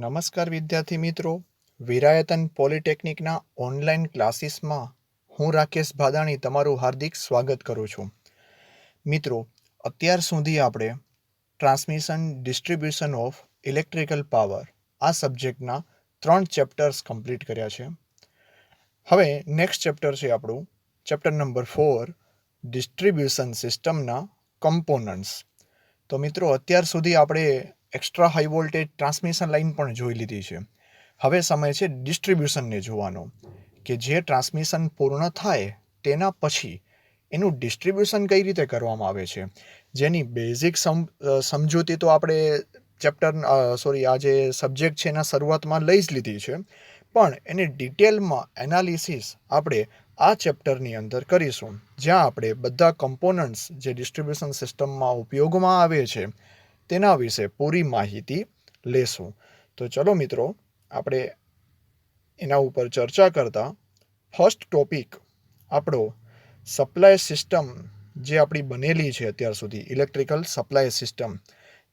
નમસ્કાર વિદ્યાર્થી મિત્રો, વિરાયતન પોલિટેકનિકના ઓનલાઈન ક્લાસીસમાં હું રાકેશ ભાદાણી તમારું હાર્દિક સ્વાગત કરું છું. મિત્રો, અત્યાર સુધી આપણે transmission distribution of electrical power આ સબ્જેક્ટના 3 ચેપ્ટર્સ કમ્પ્લીટ કર્યા છે. હવે નેક્સ્ટ ચેપ્ટર છે આપણું ચેપ્ટર નંબર 4 ડિસ્ટ્રીબ્યુશન સિસ્ટમના કમ્પોનન્ટ્સ. તો મિત્રો, અત્યાર સુધી આપણે extra high voltage transmission line પણ જોઈ લીધી છે. હવે સમય છે ડિસ્ટ્રીબ્યુશનને જોવાનો, કે જે ટ્રાન્સમિશન પૂર્ણ થાય તેના પછી એનું ડિસ્ટ્રીબ્યુશન કઈ રીતે કરવામાં આવે છે, જેની બેઝિક સમજૂતી તો આપણે આ જે સબ્જેક્ટ છે એના શરૂઆતમાં લઈ જ લીધી છે, પણ એની ડિટેલમાં એનાલિસિસ આપણે આ ચેપ્ટરની અંદર કરીશું, જ્યાં આપણે બધા કમ્પોનન્ટ્સ જે ડિસ્ટ્રીબ્યુશન સિસ્ટમમાં ઉપયોગમાં આવે છે તેના વિશે પૂરી માહિતી લેશું. તો ચલો મિત્રો, આપણે એના ઉપર ચર્ચા કરતા ફર્સ્ટ ટોપિક આપણો સપ્લાય સિસ્ટમ જે આપણી બનેલી છે અત્યાર સુધી, ઇલેક્ટ્રિકલ સપ્લાય સિસ્ટમ,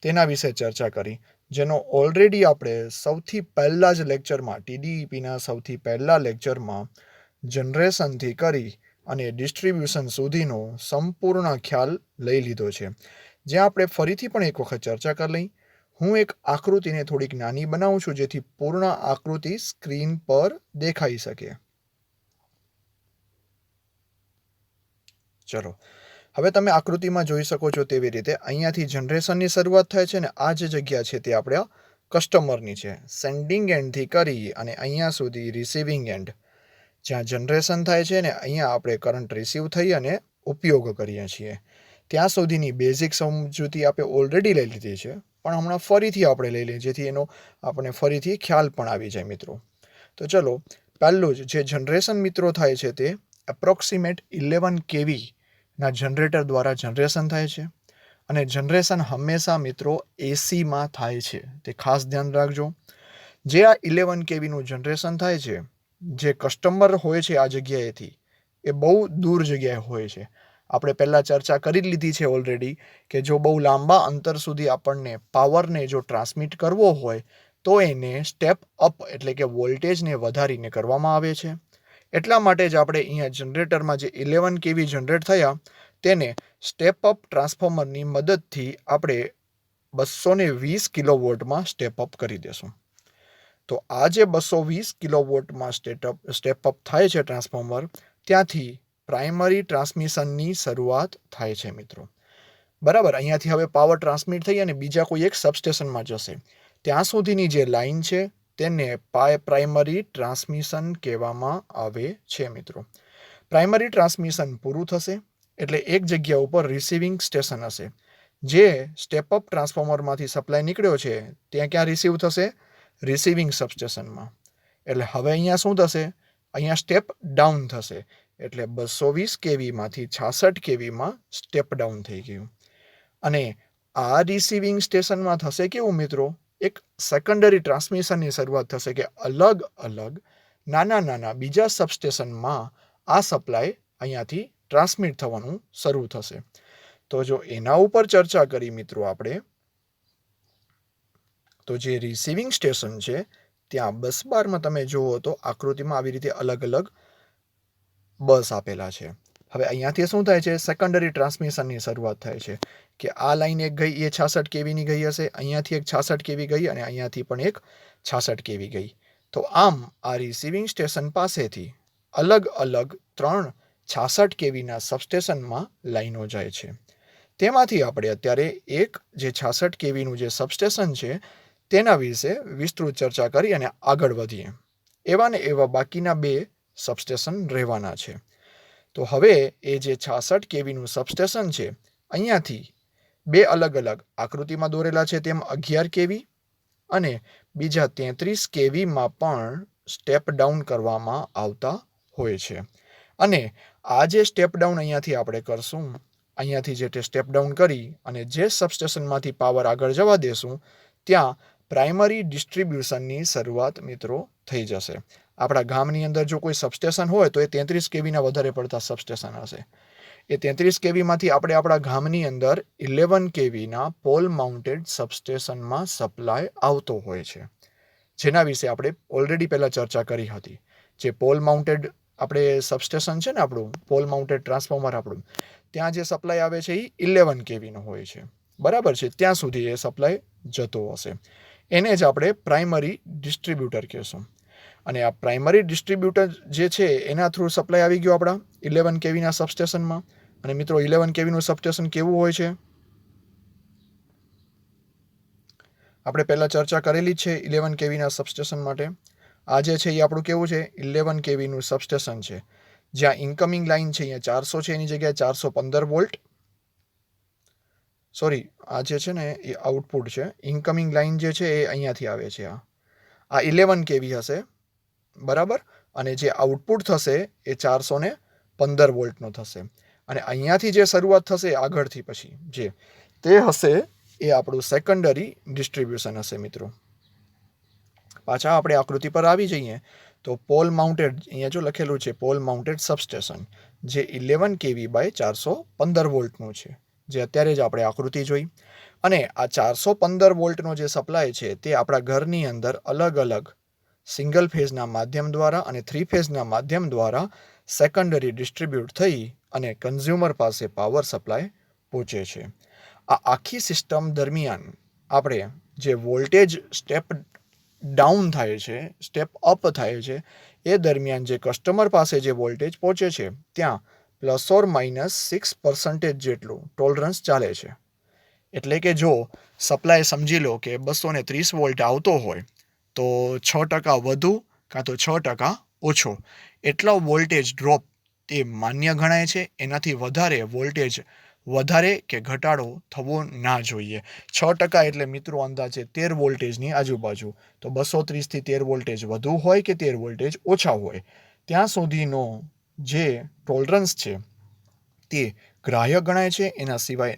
તેના વિશે ચર્ચા કરી, જેનો ઓલરેડી આપણે સૌથી પહેલા જ લેક્ચરમાં, TDEPના સૌથી પહેલા લેક્ચરમાં જનરેશનથી કરી અને ડિસ્ટ્રીબ્યુશન સુધીનો સંપૂર્ણ ખ્યાલ લઈ લીધો છે, જ્યાં આપણે ફરીથી પણ એક વખત ચર્ચા કરી લઈ. હું એક આકૃતિને થોડીક નાની બનાવું છું, જેથી પૂર્ણ આકૃતિ સ્ક્રીન પર દેખાઈ શકે. ચલો, હવે તમે આકૃતિમાં જોઈ શકો છો તેવી રીતે અહીંયાથી જનરેશનની શરૂઆત થાય છે, અને આ જે જગ્યા છે તે આપણે કસ્ટમરની છે. સેન્ડિંગ એન્ડથી કરી અને અહીંયા સુધી રિસીવિંગ એન્ડ, જ્યાં જનરેશન થાય છે ને અહીંયા આપણે કરંટ રિસીવ થઈ અને ઉપયોગ કરીએ છીએ, ત્યાં સુધીની બેઝિક સમજૂતી આપણે ઓલરેડી લઈ લીધી છે, પણ હમણાં ફરીથી આપણે લઈ લઈએ, જેથી એનો આપણે ફરીથી ખ્યાલ પણ આવી જાય મિત્રો. તો ચલો, પહેલું જ જે જનરેશન મિત્રો થાય છે તે એપ્રોક્સિમેટ 11 kV ના જનરેટર દ્વારા જનરેશન થાય છે, અને જનરેશન હંમેશા મિત્રો એસીમાં થાય છે, તે ખાસ ધ્યાન રાખજો. જે આ 11 kVનું જનરેશન થાય છે, જે કસ્ટમર હોય છે આ જગ્યાએથી, એ બહુ દૂર જગ્યાએ હોય છે. આપણે પહેલાં ચર્ચા કરી લીધી છે ઓલરેડી, કે જો બહુ લાંબા અંતર સુધી આપણને પાવરને જો ટ્રાન્સમિટ કરવો હોય તો એને સ્ટેપ અપ એટલે કે વોલ્ટેજને વધારીને કરવામાં આવે છે. એટલા માટે જ આપણે અહીંયા જનરેટરમાં જે 11 kV જનરેટ થયા તેને સ્ટેપ અપ ટ્રાન્સફોર્મરની મદદથી આપણે 220 કિલોવોટમાં સ્ટેપ અપ કરી દેશું. તો આ જે 220 કિલોવોટમાં સ્ટેપ અપ થાય છે ટ્રાન્સફોર્મર, ત્યાંથી પ્રાઇમરી ટ્રાન્સમિશનની શરૂઆત થાય છે મિત્રો. બરાબર, અહીંયાથી હવે પાવર ટ્રાન્સમિટ થઈ અને બીજા કોઈ એક સબસ્ટેશનમાં જશે, ત્યાં સુધીની જે લાઇન છે તેને પ્રાઇમરી ટ્રાન્સમિશન કહેવામાં આવે છે મિત્રો. પ્રાઇમરી ટ્રાન્સમિશન પૂરું થશે એટલે એક જગ્યા ઉપર રિસીવિંગ સ્ટેશન હશે. જે સ્ટેપ અપ ટ્રાન્સફોર્મરમાંથી સપ્લાય નીકળ્યો છે ત્યાં ક્યાં રિસીવ થશે? રિસીવિંગ સબસ્ટેશનમાં. એટલે હવે અહીંયા શું થશે? અહીંયા સ્ટેપ ડાઉન થશે, એટલે 220 kVમાંથી 66 kVમાં સ્ટેપ ડાઉન થઈ ગયું. અને આ રિસીવિંગ સ્ટેશનમાં થશે કેવું મિત્રો? એક સેકન્ડરી ટ્રાન્સમિશનની શરૂઆત થશે, કે અલગ અલગ નાના બીજા સબસ્ટેશનમાં આ સપ્લાય અહીંયાથી ટ્રાન્સમિટ થવાનું શરૂ થશે. તો જો એના ઉપર ચર્ચા કરી મિત્રો આપણે, તો જે રિસીવિંગ સ્ટેશન છે ત્યાં બસ બારમાં તમે જુઓ તો આકૃતિમાં આવી રીતે અલગ અલગ બસ આપેલા છે. હવે અહીંયાથી શું થાય છે? સેકન્ડરી ટ્રાન્સમિશનની શરૂઆત થાય છે, કે આ લાઈન એક ગઈ એ 66 kVની ગઈ હશે, અહીંયાથી એક 66 kV ગઈ અને અહીંયાથી પણ એક 66 kV ગઈ. તો આમ આ રિસીવિંગ સ્ટેશન પાસેથી અલગ અલગ 3 66 kVના સબસ્ટેશનમાં લાઈનો જાય છે. તેમાંથી આપણે અત્યારે એક જે 66 kVનું જે સબસ્ટેશન છે તેના વિશે વિસ્તૃત ચર્ચા કરી અને આગળ વધીએ. એવા ને એવા બાકીના 2 સબસ્ટેશન રહેવાના છે. તો હવે એ જે 66 kVનું સબસ્ટેશન છે, અહીંયાથી 2 અલગ અલગ આકૃતિમાં દોરેલા છે તેમ 11 kV અને બીજા 33 kVમાં પણ સ્ટેપ ડાઉન કરવામાં આવતા હોય છે. અને આ જે સ્ટેપ ડાઉન અહીંયાથી આપણે કરશું, અહીંયાથી જે સ્ટેપ ડાઉન કરી અને જે સબસ્ટેશનમાંથી પાવર આગળ જવા દેશું, ત્યાં પ્રાઇમરી ડિસ્ટ્રીબ્યુશનની શરૂઆત મિત્રો થઈ જશે. આપણા ગામની અંદર જો કોઈ સબસ્ટેશન હોય તો એ 33 kVના વધારે પડતા સબસ્ટેશન હશે. એ 33 kVમાંથી આપણે આપણા ગામની અંદર 11 kVના પોલ માઉન્ટેડ સબસ્ટેશનમાં સપ્લાય આવતો હોય છે. જેના વિશે આપણે ઓલરેડી પહેલાં ચર્ચા કરી હતી. જે પોલ માઉન્ટેડ આપણે સબસ્ટેશન છે ને આપણું પોલ માઉન્ટેડ ટ્રાન્સફોર્મર આપણું, ત્યાં જે સપ્લાય આવે છે એ 11 kVનો હોય છે. બરાબર છે, ત્યાં સુધી એ સપ્લાય જતો હશે. એને જ આપણે પ્રાઇમરી ડિસ્ટ્રીબ્યુટર કહેશું. અને આ પ્રાઇમરી ડિસ્ટ્રીબ્યુટર જે છે એના થ્રુ સપ્લાય આવી ગયો આપણા 11 kVના સબસ્ટેશનમાં. અને મિત્રો 11 kVનું સબસ્ટેશન કેવું હોય છે? આપણે પહેલાં ચર્ચા કરેલી જ છે 11 kVના સબસ્ટેશન માટે. આ જે છે એ આપણું કેવું છે? 11 kVનું સબસ્ટેશન છે. જ્યાં ઇન્કમિંગ લાઇન છે અહીંયા 400 છે, એની જગ્યાએ 415 વોલ્ટ. સોરી, આ જે છે ને એ આઉટપુટ છે. ઇન્કમિંગ લાઇન જે છે એ અહીંયાથી આવે છે. આ 11 kV હશે, બરાબર. અને જે આઉટપુટ થશે એ 415 વોલ્ટનો થશે. અને અહીંયાથી જે શરૂઆત થશે આગળથી પછી જે તે હશે એ આપણું સેકન્ડરી ડિસ્ટ્રીબ્યુશન હશે મિત્રો. પાછા આપણે આકૃતિ પર આવી જઈએ તો પોલ માઉન્ટેડ, અહીંયા જો લખેલું છે પોલ માઉન્ટેડ સબસ્ટેશન, જે 11 kV બાય 415 વોલ્ટનું છે, જે અત્યારે જ આપણે આકૃતિ જોઈ. અને આ 415 વોલ્ટનો જે સપ્લાય છે તે આપણા ઘરની અંદર અલગ અલગ સિંગલ ફેઝના માધ્યમ દ્વારા અને 3 ફેઝના માધ્યમ દ્વારા સેકન્ડરી ડિસ્ટ્રીબ્યુટ થઈ અને કન્ઝ્યુમર પાસે પાવર સપ્લાય પહોંચે છે. આ આખી સિસ્ટમ દરમિયાન આપણે જે વોલ્ટેજ સ્ટેપ ડાઉન થાય છે, સ્ટેપ અપ થાય છે, એ દરમિયાન જે કસ્ટમર પાસે જે વોલ્ટેજ પહોંચે છે ત્યાં ±6% જેટલું ટોલરન્સ ચાલે છે. એટલે કે જો સપ્લાય સમજી લો કે 230 વોલ્ટ આવતો હોય તો 6% વધુ કાં તો 6% ઓછો એટલો વોલ્ટેજ ડ્રોપ તે માન્ય ગણાય છે. એનાથી વધારે વોલ્ટેજ વધારે કે ઘટાડો થવો ના જોઈએ. 6% એટલે મિત્રો અંદાજે 13 વોલ્ટેજની આજુબાજુ. તો 230થી 13 વોલ્ટેજ વધુ હોય કે 13 વોલ્ટેજ ઓછા હોય ત્યાં સુધીનો જે ટોલરન્સ છે તે ગ્રાહ્ય ગણાય છે. એના સિવાય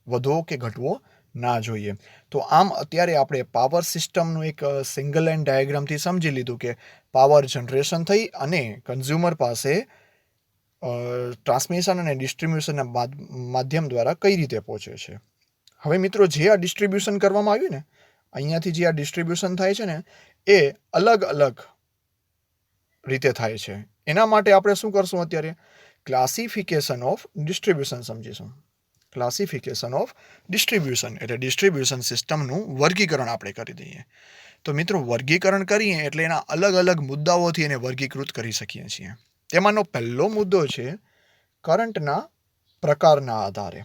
વધવો કે ઘટવો ના જોઈએ. તો આમ અત્યારે આપણે પાવર સિસ્ટમનું એક સિંગલ લાઇન ડાયાગ્રામથી સમજી લીધું કે પાવર જનરેશન થઈ અને કન્ઝ્યુમર પાસે ટ્રાન્સમિશન અને ડિસ્ટ્રીબ્યુશનના માધ્યમ દ્વારા કઈ રીતે પહોંચે છે. હવે મિત્રો જે આ ડિસ્ટ્રીબ્યુશન કરવામાં આવ્યું ને, અહીંયાથી જે આ ડિસ્ટ્રીબ્યુશન થાય છે ને એ અલગ અલગ રીતે થાય છે. એના માટે આપણે શું કરશું અત્યારે? ક્લાસિફિકેશન ઓફ ડિસ્ટ્રીબ્યુશન સમજીશું. ક્લાસિફિકેશન ઓફ ડિસ્ટ્રીબ્યુશન એટલે ડિસ્ટ્રીબ્યુશન સિસ્ટમનું વર્ગીકરણ આપણે કરી દઈએ. તો મિત્રો વર્ગીકરણ કરીએ એટલે એના અલગ અલગ મુદ્દાઓથી એને વર્ગીકૃત કરી શકીએ છીએ. તેમાંનો પહેલો મુદ્દો છે કરંટના પ્રકારના આધારે.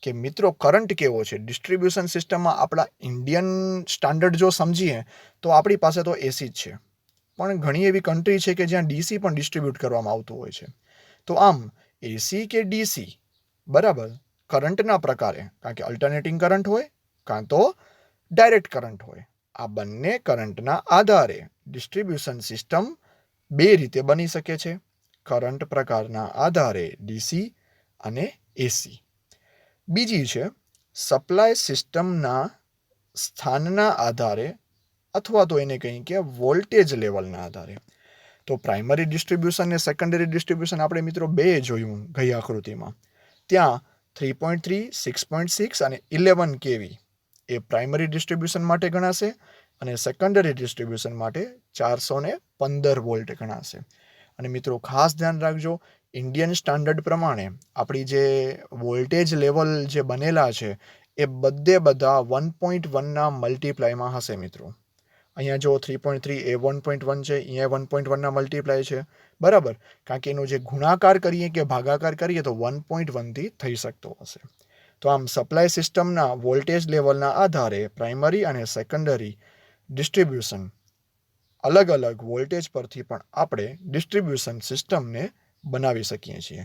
કે મિત્રો કરંટ કેવો છે ડિસ્ટ્રીબ્યુશન સિસ્ટમમાં? આપણા ઇન્ડિયન સ્ટાન્ડર્ડ જો સમજીએ તો આપણી પાસે તો એસી જ છે, પણ ઘણી એવી કન્ટ્રી છે કે જ્યાં ડીસી પણ ડિસ્ટ્રીબ્યુટ કરવામાં આવતું હોય છે. તો આમ એસી કે ડીસી, બરાબર, કરંટના પ્રકારે કાં કે અલ્ટરનેટિંગ કરંટ હોય કાં તો ડાયરેક્ટ કરંટ હોય. આ બંને કરંટના આધારે ડિસ્ટ્રીબ્યુશન સિસ્ટમ બે રીતે બની શકે છે. કરંટ પ્રકારના આધારે ડીસી અને એસી. બીજી છે સપ્લાય સિસ્ટમના સ્થાનના આધારે અથવા તો એને કહીએ કે વોલ્ટેજ લેવલના આધારે. તો પ્રાઇમરી ડિસ્ટ્રીબ્યુશન અને સેકન્ડરી ડિસ્ટ્રીબ્યુશન આપણે મિત્રો બે જોયું ગઈ આકૃતિમાં. ત્યાં 3.3, 6.6 અને 11 kV એ પ્રાઇમરી ડિસ્ટ્રીબ્યુશન માટે ગણાશે અને સેકન્ડરી ડિસ્ટ્રીબ્યુશન માટે 415 વોલ્ટ ગણાશે. અને મિત્રો ખાસ ધ્યાન રાખજો, ઇન્ડિયન સ્ટાન્ડર્ડ પ્રમાણે આપણી જે વોલ્ટેજ લેવલ જે બનેલા છે એ બધા 1.1ના મલ્ટીપ્લાયમાં હશે મિત્રો. અહીંયા જો 3.3 એ 1.1 છે, અહીંયા 1.1ના મલ્ટીપ્લાય છે, બરાબર. કારણ કે એનો જે ગુણાકાર કરીએ કે ભાગાકાર કરીએ તો 1.1થી થઈ શકતો હશે. તો આમ સપ્લાય સિસ્ટમના વોલ્ટેજ લેવલના આધારે પ્રાઇમરી અને સેકન્ડરી ડિસ્ટ્રીબ્યુશન અલગ અલગ વોલ્ટેજ પરથી પણ આપણે ડિસ્ટ્રીબ્યુશન સિસ્ટમને બનાવી શકીએ છીએ.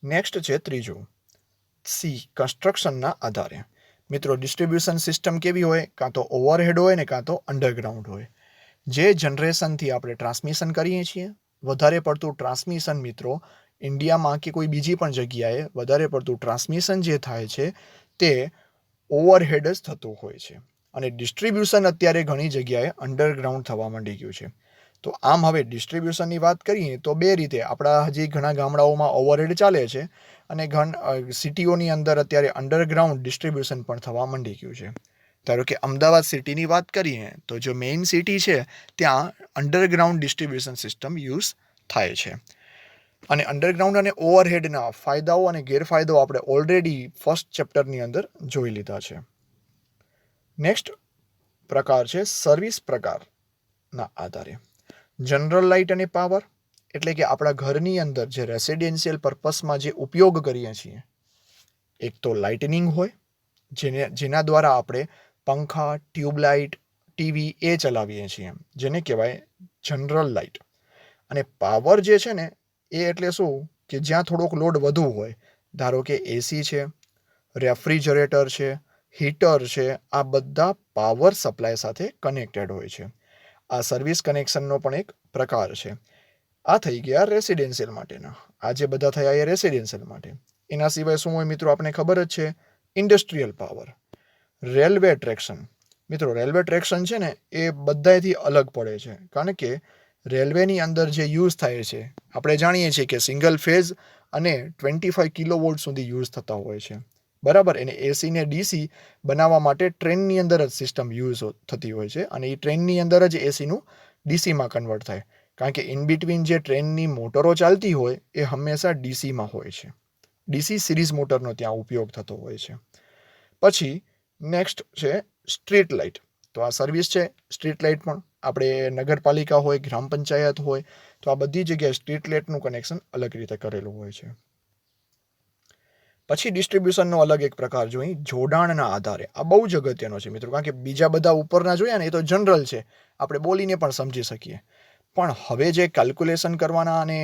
નેક્સ્ટ છે ત્રીજું, સી કન્સ્ટ્રક્શનના આધારે. મિત્રો ડિસ્ટ્રીબ્યુશન સિસ્ટમ કેવી હોય? કાં તો ઓવરહેડ હોય ને કાં તો અંડરગ્રાઉન્ડ હોય. જે જનરેશનથી આપણે ટ્રાન્સમિશન કરીએ છીએ, વધારે પડતું ટ્રાન્સમિશન મિત્રો ઇન્ડિયામાં કે કોઈ બીજી પણ જગ્યાએ વધારે પડતું ટ્રાન્સમિશન જે થાય છે તે ઓવરહેડ જ થતું હોય છે. અને ડિસ્ટ્રીબ્યુશન અત્યારે ઘણી જગ્યાએ અંડરગ્રાઉન્ડ થવા માંડી ગયું છે. તો આમ હવે ડિસ્ટ્રીબ્યુશનની વાત કરીએ તો બે રીતે. આપણા હજી ઘણા ગામડાઓમાં ઓવરહેડ ચાલે છે અને સિટીઓની અંદર અત્યારે અંડરગ્રાઉન્ડ ડિસ્ટ્રીબ્યુશન પણ થવા માંડી ગયું છે. ધારો કે અમદાવાદ સિટીની વાત કરીએ તો જો મેઇન સિટી છે ત્યાં અંડરગ્રાઉન્ડ ડિસ્ટ્રીબ્યુશન સિસ્ટમ યુઝ થાય છે. અને અંડરગ્રાઉન્ડ અને ઓવરહેડના ફાયદાઓ અને ગેરફાયદાઓ આપણે ઓલરેડી ફર્સ્ટ ચેપ્ટરની અંદર જોઈ લીધા છે. નેક્સ્ટ પ્રકાર છે સર્વિસ પ્રકારના આધારે. જનરલ લાઇટ અને પાવર એટલે કે આપણા ઘરની અંદર જે રેસિડેન્શિયલ પર્પસમાં જે ઉપયોગ કરીએ છીએ, એક તો લાઇટનિંગ હોય જેના દ્વારા આપણે પંખા, ટ્યુબલાઇટ, ટીવી એ ચલાવીએ છીએ, જેને કહેવાય જનરલ લાઇટ. અને પાવર જે છે ને એ એટલે શું કે જ્યાં થોડોક લોડ વધુ હોય, ધારો કે એસી છે, રેફ્રિજરેટર છે, હીટર છે, આ બધા પાવર સપ્લાય સાથે કનેક્ટેડ હોય છે. આ સર્વિસ કનેક્શનનો પણ એક પ્રકાર છે. આ થઈ ગયા રેસિડેન્શિયલ માટેના. આ જે બધા થયા એ રેસિડેન્શિયલ માટે. એના સિવાય શું હોય મિત્રો, આપણે ખબર જ છે, ઇન્ડસ્ટ્રીયલ પાવર. Railway traction. મિત્રો રેલવે ટ્રેક્શન છે ને એ બધાથી અલગ પડે છે, કારણ કે રેલવેની અંદર જે યુઝ થાય છે, આપણે જાણીએ છીએ કે સિંગલ ફેઝ અને 25 કિલોવોલ્ટ સુધી યુઝ થતા હોય છે, બરાબર. એને એસી ને ડીસી બનાવવા માટે ટ્રેનની અંદર જ સિસ્ટમ યુઝ થતી હોય છે, અને એ ટ્રેનની અંદર જ એસીનું ડીસીમાં કન્વર્ટ થાય, કારણ કે ઇન બિટવીન જે ટ્રેનની મોટરો ચાલતી હોય એ હંમેશા ડીસીમાં હોય છે. ડીસી સિરીઝ મોટરનો ત્યાં ઉપયોગ થતો હોય છે. પછી નેક્સ્ટ છે સ્ટ્રીટ લાઇટ. તો આ સર્વિસ છે સ્ટ્રીટ લાઇટ પણ. આપણે નગરપાલિકા હોય, ગ્રામ પંચાયત હોય, તો આ બધી જગ્યાએ સ્ટ્રીટ લાઇટનું કનેક્શન અલગ રીતે કરેલું હોય છે. પછી ડિસ્ટ્રીબ્યુશનનો અલગ એક પ્રકાર જોઈએ, જોડાણના આધારે. આ બહુ જ અગત્યનો છે મિત્રો, કારણ કે બીજા બધા ઉપરના જોયા ને એ તો જનરલ છે, આપણે બોલીને પણ સમજી શકીએ. પણ હવે જે કેલ્ક્યુલેશન કરવાના અને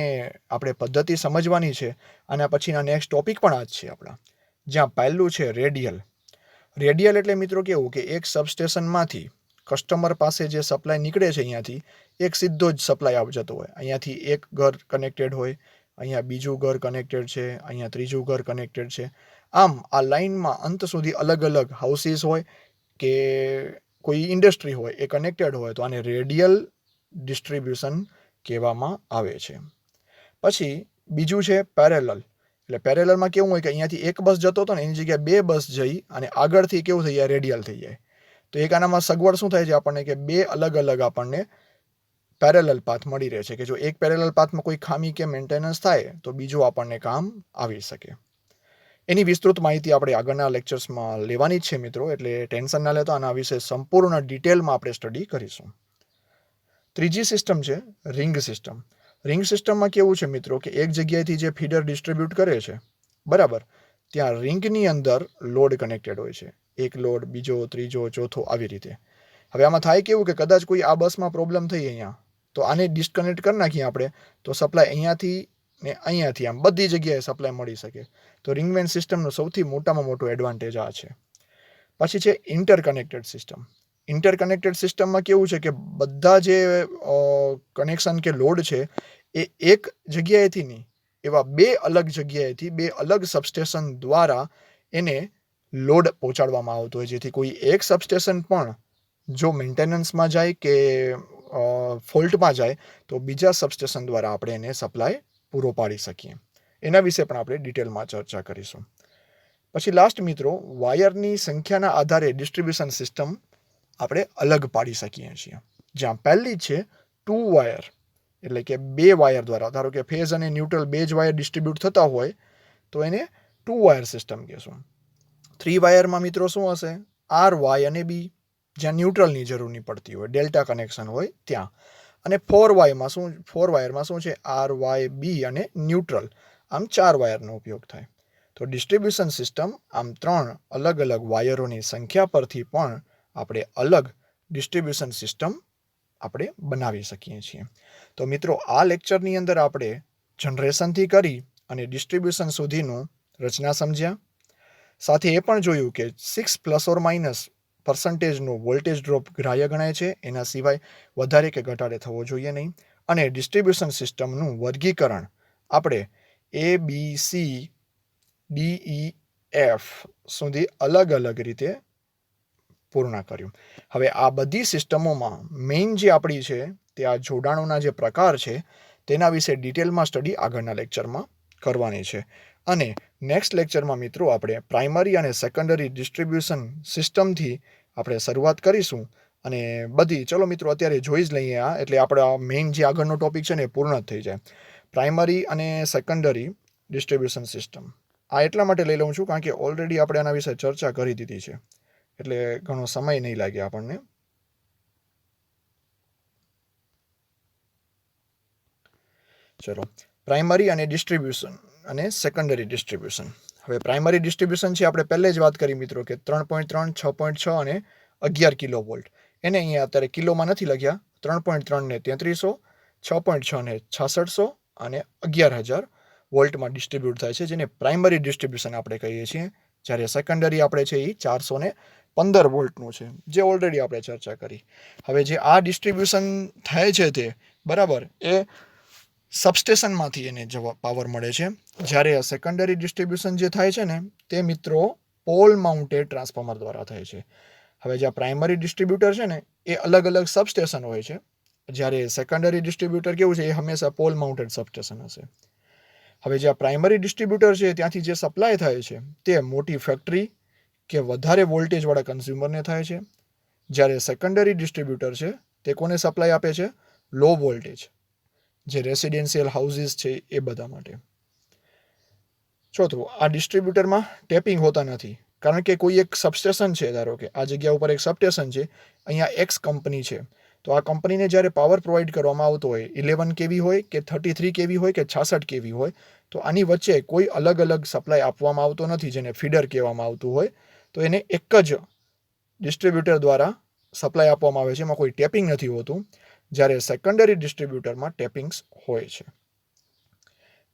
આપણે પદ્ધતિ સમજવાની છે, અને પછીના નેક્સ્ટ ટોપિક પણ આ જ છે આપણા. જ્યાં પહેલું છે રેડિયલ. રેડિયલ એટલે મિત્રો કેવું કે એક સબસ્ટેશનમાંથી કસ્ટમર પાસે જે સપ્લાય નીકળે છે અહીંયાથી, એક સીધો જ સપ્લાય આવી જતો હોય. અહીંયાથી એક ઘર કનેક્ટેડ હોય, અહીંયા બીજું ઘર કનેક્ટેડ છે, અહીંયા ત્રીજું ઘર કનેક્ટેડ છે. આમ આ લાઇનમાં અંત સુધી અલગ અલગ હાઉસીસ હોય કે કોઈ ઇન્ડસ્ટ્રી હોય એ કનેક્ટેડ હોય, તો આને રેડિયલ ડિસ્ટ્રીબ્યુશન કહેવામાં આવે છે. પછી બીજું છે પેરેલલ. એટલે પેરેલલમાં કેવું હોય કે અહીંયાથી એક બસ જતો હતો ને એની જગ્યાએ બે બસ જઈ અને આગળથી કેવું થઈ જાય, રેડિયલ થઈ જાય. તો એક આનામાં સગવડ શું થાય છે આપણને કે બે અલગ અલગ આપણને પેરેલલ પાથ મળી રહે છે, કે જો એક પેરેલલ પાથમાં કોઈ ખામી કે મેન્ટેનન્સ થાય તો બીજું આપણને કામ આવી શકે. એની વિસ્તૃત માહિતી આપણે આગળના લેક્ચર્સમાં લેવાની જ છે મિત્રો, એટલે ટેન્શન ના લેતો. આના વિશે સંપૂર્ણ ડિટેલમાં આપણે સ્ટડી કરીશું. ત્રીજી સિસ્ટમ છે રિંગ સિસ્ટમ. રિંગ સિસ્ટમમાં કેવું છે મિત્રો કે એક જગ્યાએથી જે ફીડર ડિસ્ટ્રીબ્યુટ કરે છે, બરાબર, ત્યાં રિંગની અંદર લોડ કનેક્ટેડ હોય છે. એક લોડ, બીજો, ત્રીજો, ચોથો, આવી રીતે. હવે આમાં થાય કેવું કે કદાચ કોઈ આ બસમાં પ્રોબ્લેમ થઈ અહીંયા, તો આને ડિસ્કનેક્ટ કરી નાખીએ આપણે, તો સપ્લાય અહીંયાથી ને અહીંયાથી આમ બધી જગ્યાએ સપ્લાય મળી શકે. તો રિંગમેન સિસ્ટમનો સૌથી મોટામાં મોટો એડવાન્ટેજ આ છે. પછી છે ઇન્ટરકનેક્ટેડ સિસ્ટમ. ઇન્ટરકનેક્ટેડ સિસ્ટમમાં કેવું છે કે બધા જે કનેક્શન કે લોડ છે એ એક જગ્યાએથી નહીં, એવા બે અલગ જગ્યાએથી બે અલગ સબસ્ટેશન દ્વારા એને લોડ પહોંચાડવામાં આવતો હોય, જેથી કોઈ એક સબસ્ટેશન પણ જો મેન્ટેનન્સમાં જાય કે ફોલ્ટમાં જાય તો બીજા સબસ્ટેશન દ્વારા આપણે એને સપ્લાય પૂરો પાડી શકીએ. એના વિશે પણ આપણે ડિટેલમાં ચર્ચા કરીશું. પછી લાસ્ટ મિત્રો, વાયરની સંખ્યાના આધારે ડિસ્ટ્રીબ્યુશન સિસ્ટમ આપણે અલગ પાડી શકીએ છીએ. જ્યાં પહેલી છે 2 વાયર, એટલે કે બે વાયર દ્વારા, ધારો કે ફેઝ અને ન્યુટ્રલ બે જ વાયર ડિસ્ટ્રીબ્યુટ થતા હોય તો એને 2 વાયર સિસ્ટમ કહેશું. 3 વાયરમાં મિત્રો શું હશે, આર, વાય અને બી, જ્યાં ન્યુટ્રલની જરૂર નહીં પડતી હોય, ડેલ્ટા કનેક્શન હોય ત્યાં. અને 4 વાયરમાં શું છે, આર, વાય, બી અને ન્યુટ્રલ, આમ 4 વાયરનો ઉપયોગ થાય. તો ડિસ્ટ્રીબ્યુશન સિસ્ટમ આમ 3 અલગ અલગ વાયરોની સંખ્યા પરથી પણ આપણે અલગ ડિસ્ટ્રીબ્યુશન સિસ્ટમ આપણે બનાવી શકીએ છીએ. તો મિત્રો આ લેક્ચરની અંદર આપણે જનરેશનથી કરી અને ડિસ્ટ્રીબ્યુશન સુધીનું રચના સમજ્યા. સાથે એ પણ જોયું કે 6± વોલ્ટેજ ડ્રોપ ગ્રાહ્ય ગણાય છે, એના સિવાય વધારે કે ઘટાડે થવો જોઈએ નહીં. અને ડિસ્ટ્રીબ્યુશન સિસ્ટમનું વર્ગીકરણ આપણે ABC, DEF સુધી અલગ અલગ રીતે પૂર્ણ કર્યું. હવે આ બધી સિસ્ટમોમાં મેઇન જે આપણી છે તે આ જોડાણોના જે પ્રકાર છે તેના વિશે ડિટેલમાં સ્ટડી આગળના લેક્ચરમાં કરવાની છે. અને નેક્સ્ટ લેક્ચરમાં મિત્રો આપણે પ્રાઇમરી અને સેકન્ડરી ડિસ્ટ્રીબ્યુશન સિસ્ટમથી આપણે શરૂઆત કરીશું અને બધી ચલો મિત્રો અત્યારે જોઈ જ લઈએ આ એટલે આપણા મેઇન જે આગળનો ટોપિક છે ને એ પૂર્ણ જ થઈ જાય. પ્રાઇમરી અને સેકન્ડરી ડિસ્ટ્રીબ્યુશન સિસ્ટમ આ એટલા માટે લઈ લઉં છું કારણ કે ઓલરેડી આપણે આના વિશે ચર્ચા કરી દીધી છે એટલે ઘણો સમય નહીં લાગે આપણને. ચલો પ્રાઇમરી અને ડિસ્ટ્રીબ્યુશન અને સેકન્ડરી ડિસ્ટ્રીબ્યુશન. હવે પ્રાઇમરી ડિસ્ટ્રીબ્યુશન છે આપણે પહેલે જ વાત કરી મિત્રો કે 3.3, 6.6 અને 11 કિલો વોલ્ટ. એને અહીંયા અત્યારે કિલોમાં નથી લખ્યા. 3.3 ને 3300, 6.6 ને 6600 અને 11,000 વોલ્ટમાં ડિસ્ટ્રીબ્યુટ થાય છે જેને પ્રાઇમરી ડિસ્ટ્રીબ્યુશન આપણે કહીએ છીએ. જ્યારે સેકન્ડરી આપણે છે એ 415 વોલ્ટનું છે જે ઓલરેડી આપણે ચર્ચા કરી. હવે જે આ ડિસ્ટ્રીબ્યુશન થાય છે તે બરાબર એ સબસ્ટેશનમાંથી એને પાવર મળે છે. જ્યારે સેકન્ડરી ડિસ્ટ્રીબ્યુશન જે થાય છે ને તે મિત્રો પોલ માઉન્ટેડ ટ્રાન્સફોર્મર દ્વારા થાય છે. હવે જે પ્રાઇમરી ડિસ્ટ્રીબ્યુટર છે ને એ અલગ અલગ સબસ્ટેશન હોય છે, જ્યારે સેકન્ડરી ડિસ્ટ્રીબ્યુટર કેવું છે એ હંમેશા પોલ માઉન્ટેડ સબસ્ટેશન હશે. હવે જે પ્રાઇમરી ડિસ્ટ્રીબ્યુટર છે ત્યાંથી જે સપ્લાય થાય છે તે મોટી ફેક્ટરી કે વધારે વોલ્ટેજવાળા કન્ઝ્યુમરને થાય છે, જ્યારે સેકન્ડરી ડિસ્ટ્રીબ્યુટર છે તે કોને સપ્લાય આપે છે? લો વોલ્ટેજ જે રેસિડેન્શિયલ હાઉસીસ છે એ બધા માટે. ચોથું, આ ડિસ્ટ્રીબ્યુટરમાં ટેપિંગ હોતા નથી કારણ કે કોઈ એક સબસ્ટેશન છે, ધારો કે આ જગ્યા ઉપર એક સબસ્ટેશન છે, અહીંયા એક્સ કંપની છે, તો આ કંપનીને જ્યારે પાવર પ્રોવાઈડ કરવામાં આવતો હોય 11 કેવી હોય કે 33 કેવી હોય કે 66 કેવી હોય તો આની વચ્ચે કોઈ અલગ અલગ સપ્લાય આપવામાં આવતો નથી જેને ફીડર કહેવામાં આવતું હોય, તો એને એક જ ડિસ્ટ્રીબ્યુટર દ્વારા સપ્લાય આપવામાં આવે છે, એમાં કોઈ ટેપિંગ નથી હોતું. જ્યારે સેકન્ડરી ડિસ્ટ્રીબ્યુટરમાં ટેપિંગ્સ હોય છે.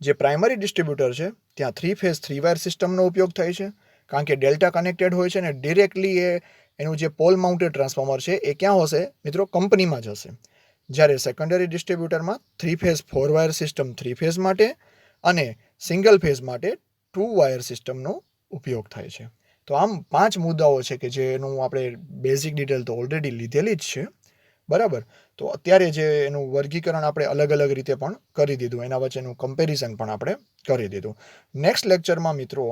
જે પ્રાઇમરી ડિસ્ટ્રીબ્યુટર છે ત્યાં 3 ફેઝ 3 વાયર સિસ્ટમનો ઉપયોગ થાય છે કારણ કે ડેલ્ટા કનેક્ટેડ હોય છે ને ડિરેક્ટલી એનું જે પોલ માઉન્ટેડ ટ્રાન્સફોર્મર છે એ ક્યાં હશે મિત્રો? કંપનીમાં જ હશે. જ્યારે સેકન્ડરી ડિસ્ટ્રીબ્યુટરમાં 3 ફેઝ 4 વાયર સિસ્ટમ 3 ફેઝ માટે અને સિંગલ ફેઝ માટે 2 વાયર સિસ્ટમનો ઉપયોગ થાય છે. તો આમ 5 મુદ્દાઓ છે કે જેનું આપણે બેઝિક ડિટેલ તો ઓલરેડી લીધેલી જ છે બરાબર. તો અત્યારે જે એનું વર્ગીકરણ આપણે અલગ અલગ રીતે પણ કરી દીધું, એના વચ્ચેનું કમ્પેરિઝન પણ આપણે કરી દીધું. નેક્સ્ટ લેક્ચરમાં મિત્રો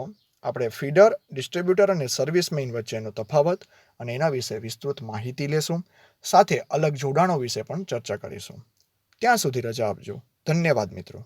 આપણે ફીડર, ડિસ્ટ્રીબ્યુટર અને સર્વિસ મેઇન વચ્ચેનો તફાવત અને એના વિશે વિસ્તૃત માહિતી લેશું, સાથે અલગ જોડાણો વિશે પણ ચર્ચા કરીશું. ત્યાં સુધી રજા આપજો. ધન્યવાદ મિત્રો.